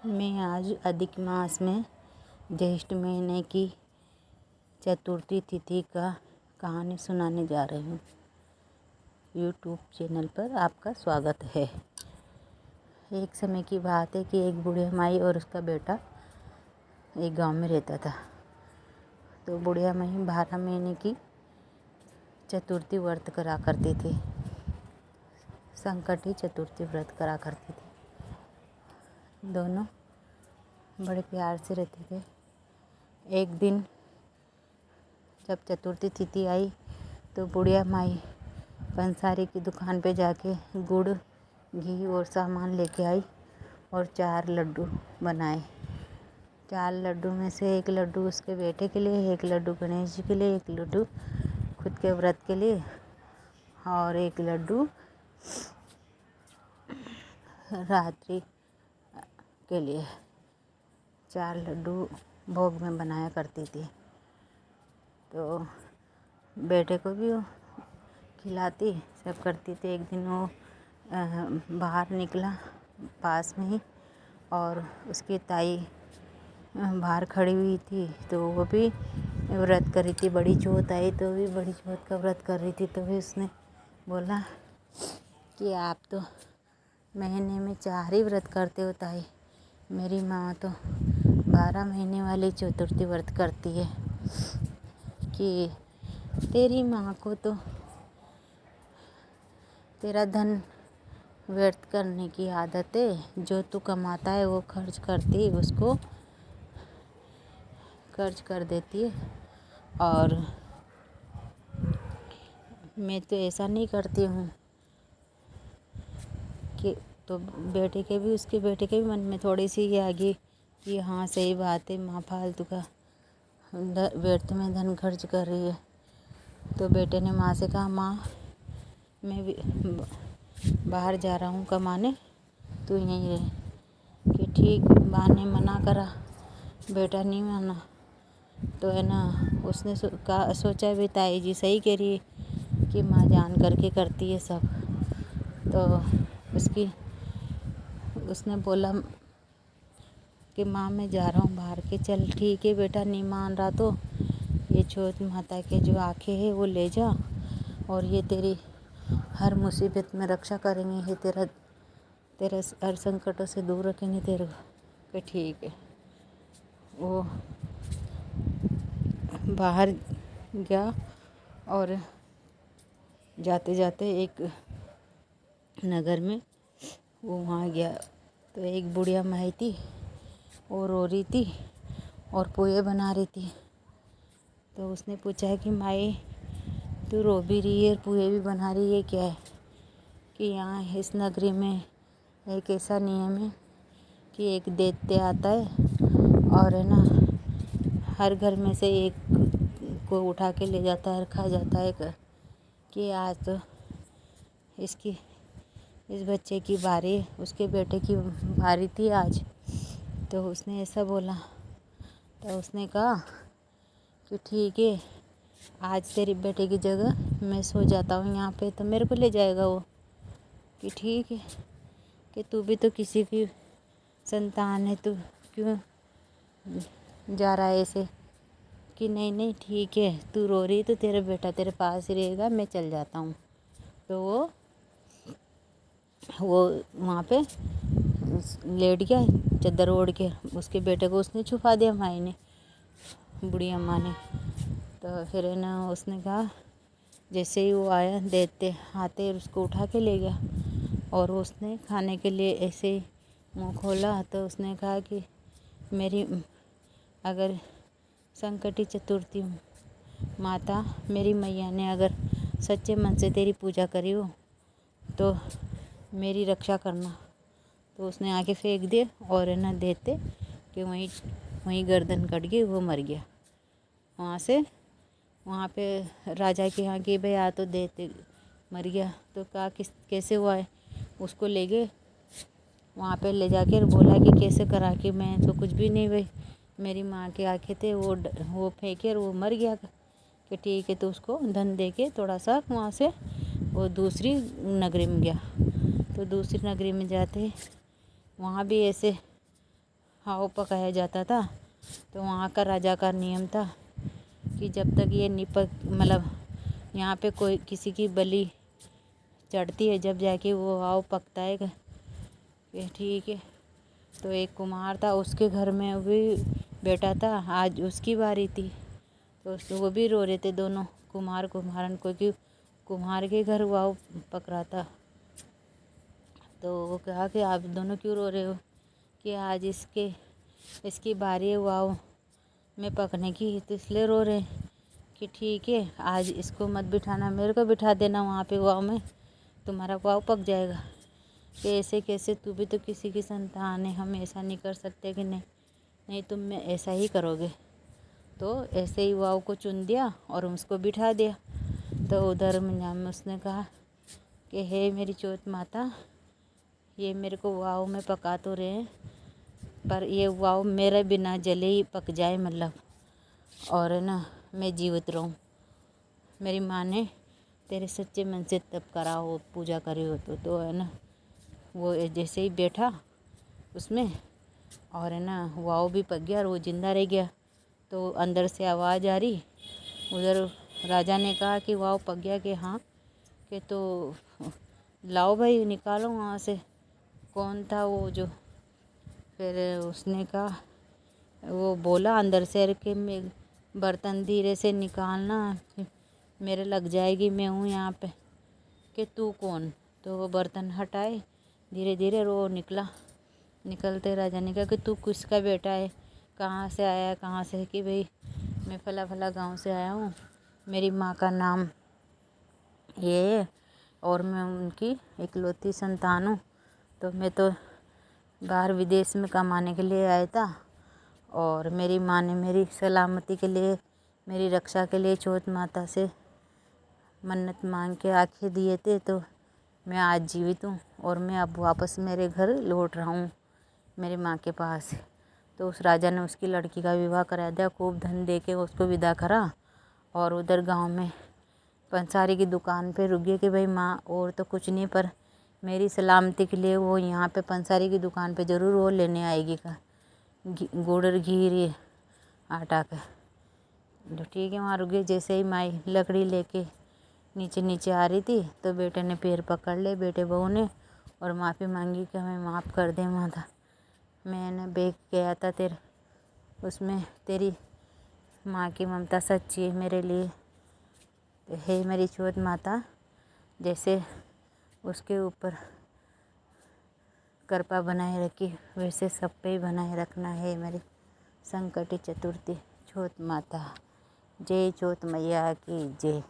मैं आज अधिक मास में ज्येष्ठ महीने की चतुर्थी तिथि का कहानी सुनाने जा रही हूँ। यूट्यूब चैनल पर आपका स्वागत है। एक समय की बात है कि एक बुढ़िया माई और उसका बेटा एक गांव में रहता था। तो बुढ़िया माई 12 महीने की चतुर्थी व्रत करा करती थी, संकटी चतुर्थी व्रत करा करती थी। दोनों बड़े प्यार से रहते थे। एक दिन जब चतुर्थी तिथि आई तो बुढ़िया माई पंसारी की दुकान पे जाके गुड़, घी और सामान लेके आई और 4 लड्डू बनाए। 4 लड्डू में से एक लड्डू उसके बेटे के लिए, एक लड्डू गणेश जी के लिए, एक लड्डू खुद के व्रत के लिए और एक लड्डू रात्रि के लिए। 4 लड्डू भोग में बनाया करती थी। तो बेटे को भी वो खिलाती सब करती थी। एक दिन वो बाहर निकला पास में ही और उसकी ताई बाहर खड़ी हुई थी। तो वो भी व्रत कर रही थी। बड़ी चौथ आई तो भी बड़ी चौथ का व्रत कर रही थी। तो भी उसने बोला कि आप तो महीने में 4 ही व्रत करते हो ताई, मेरी माँ तो 12 महीने वाली चतुर्थी व्रत करती है। कि तेरी माँ को तो तेरा धन व्यर्थ करने की आदत है। जो तू कमाता है वो खर्च करती है, उसको खर्च कर देती है। और मैं तो ऐसा नहीं करती हूँ। कि तो उसके बेटे के भी मन में थोड़ी सी ये आ गई कि हाँ सही बात है, माँ फालतू का व्यर्थ में धन खर्च कर रही है। तो बेटे ने माँ से कहा, माँ मैं भी बाहर जा रहा हूँ कमाने, तू यहीं रह। कि ठीक। माँ ने मना करा, बेटा नहीं माना। तो है ना, उसने सोचा भी ताई जी सही कह रही है कि माँ जान करके करती है सब। तो उसने बोला कि माँ मैं जा रहा हूँ बाहर के। चल ठीक है बेटा, नहीं मान रहा तो ये चौथ माता के जो आँखें हैं वो ले जा और ये तेरी हर मुसीबत में रक्षा करेंगे, ये तेरा हर संकटों से दूर रखेंगे तेरे को। कि ठीक है। वो बाहर गया और जाते जाते एक नगर में वो वहाँ गया। तो एक बुढ़िया माई थी, वो रो रही थी और पोहे बना रही थी। तो उसने पूछा कि माई तू रो भी रही है, पोहे भी बना रही है, क्या है? कि यहाँ इस नगरी में एक ऐसा नियम है कि एक दैत्य आता है और है ना हर घर में से एक को उठा के ले जाता है और खा जाता है। कि आज तो इस बच्चे की बारी, उसके बेटे की बारी थी आज। तो उसने ऐसा बोला। तो उसने कहा कि ठीक है, आज तेरे बेटे की जगह मैं सो जाता हूँ यहाँ पे, तो मेरे को ले जाएगा वो। कि ठीक है, कि तू भी तो किसी की संतान है, तू क्यों जा रहा है ऐसे? कि नहीं ठीक है, तू रो रही तो तेरा बेटा तेरे पास ही रहेगा, मैं चल जाता हूँ। तो वो वहाँ पे लेट गया चद्दर ओढ़ के। उसके बेटे को उसने छुपा दिया माई ने, बूढ़ी अम्मा ने। तो फिर है ना उसने कहा, जैसे ही वो आया देते आते उसको उठा के ले गया। और उसने खाने के लिए ऐसे ही मुँह खोला तो उसने कहा कि मेरी अगर संकटी चतुर्थी माता मेरी मैया ने अगर सच्चे मन से तेरी पूजा करी हो तो मेरी रक्षा करना। तो उसने आके फेंक दिए और है ना देते कि वहीं गर्दन कट गई, वो मर गया। वहाँ पे राजा के यहाँ गए, भाई आ तो देते मर गया। तो कहा कैसे हुआ है? उसको ले गए वहाँ पे, ले जाकर बोला कि कैसे करा? कि मैं तो कुछ भी नहीं, भाई मेरी माँ के आँखें थे, वो फेंके और वो मर गया। कि ठीक है। तो उसको धन दे के थोड़ा सा वहाँ से वो दूसरी नगरी में गया। तो दूसरी नगरी में जाते वहाँ भी ऐसे हाव पकाया जाता था। तो वहाँ का राजा का नियम था कि जब तक ये नहीं पक मतलब यहाँ पे कोई किसी की बलि चढ़ती है जब जाके वो हाव पकता है कि ठीक है। तो एक कुम्हार था, उसके घर में भी बेटा था, आज उसकी बारी थी। तो वो भी रो रहे थे दोनों कुम्हार कुम्हारन, क्योंकि कुम्हार के घर वाव पक रहा था। तो वो कहा कि आप दोनों क्यों रो रहे हो, कि आज इसकी बारी है वाव में पकने की, तो इसलिए रो रहे हैं। कि ठीक है, आज इसको मत बिठाना, मेरे को बिठा देना वहाँ पे वाव में, तुम्हारा वाव पक जाएगा। कि ऐसे कैसे, तू भी तो किसी की संतान है, हम ऐसा नहीं कर सकते कि नहीं तुम में ऐसा ही करोगे। तो ऐसे ही वाव को चुन दिया और उसको बिठा दिया। तो उधर में उसने कहा कि हे मेरी चौथ माता, ये मेरे को वाव में पका तो रहे हैं, पर ये वाव मेरे बिना जले ही पक जाए, मतलब और है ना मैं जीवित रहूँ। मेरी माँ ने तेरे सच्चे मन से तप करा हो, पूजा करी हो, तो है ना वो जैसे ही बैठा उसमें और है ना वाव भी पक गया और वो जिंदा रह गया। तो अंदर से आवाज़ आ रही, उधर राजा ने कहा कि वाव पक गया, कि हाँ, कि तो लाओ भाई निकालो वहाँ से, कौन था वो जो। फिर उसने कहा, वो बोला अंदर से कि मैं बर्तन धीरे से निकालना, मेरे लग जाएगी, मैं हूँ यहाँ पे। कि तू कौन। तो वो बर्तन हटाए, धीरे धीरे वो निकला। निकलते राजा ने कहा कि तू किसका बेटा है, कहाँ से आया है, कहाँ से। कि भाई मैं फला फला गांव से आया हूँ, मेरी माँ का नाम ये है और मैं उनकी इकलौती संतान हूँ। तो मैं तो बाहर विदेश में कमाने के लिए आया था और मेरी माँ ने मेरी सलामती के लिए, मेरी रक्षा के लिए चौथ माता से मन्नत मांग के आखे दिए थे। तो मैं आज जीवित हूँ और मैं अब वापस मेरे घर लौट रहा हूँ, मेरी माँ के पास। तो उस राजा ने उसकी लड़की का विवाह करा दिया, खूब धन दे के उसको विदा करा। और उधर गांव में पंसारी की दुकान पे रुक गए कि भाई माँ और तो कुछ नहीं, पर मेरी सलामती के लिए वो यहाँ पे पंसारी की दुकान पे ज़रूर वो लेने आएगी का गुड़ और घी आटा का। तो ठीक है, वहाँ रुक गए। जैसे ही माई लकड़ी लेके नीचे नीचे आ रही थी तो बेटे ने पैर पकड़ ले, बेटे बहू ने, और माफ़ी मांगी कि हमें माफ़ कर दे माता, मैंने बेच गया था तेरे उसमें, तेरी माँ की ममता सच्ची है मेरे लिए। तो हे मेरी चौथ माता, जैसे उसके ऊपर कृपा बनाए रखी वैसे सब पे ही बनाए रखना है मेरी संकटी चतुर्थी चौथ माता। जय चौथ मैया की जय।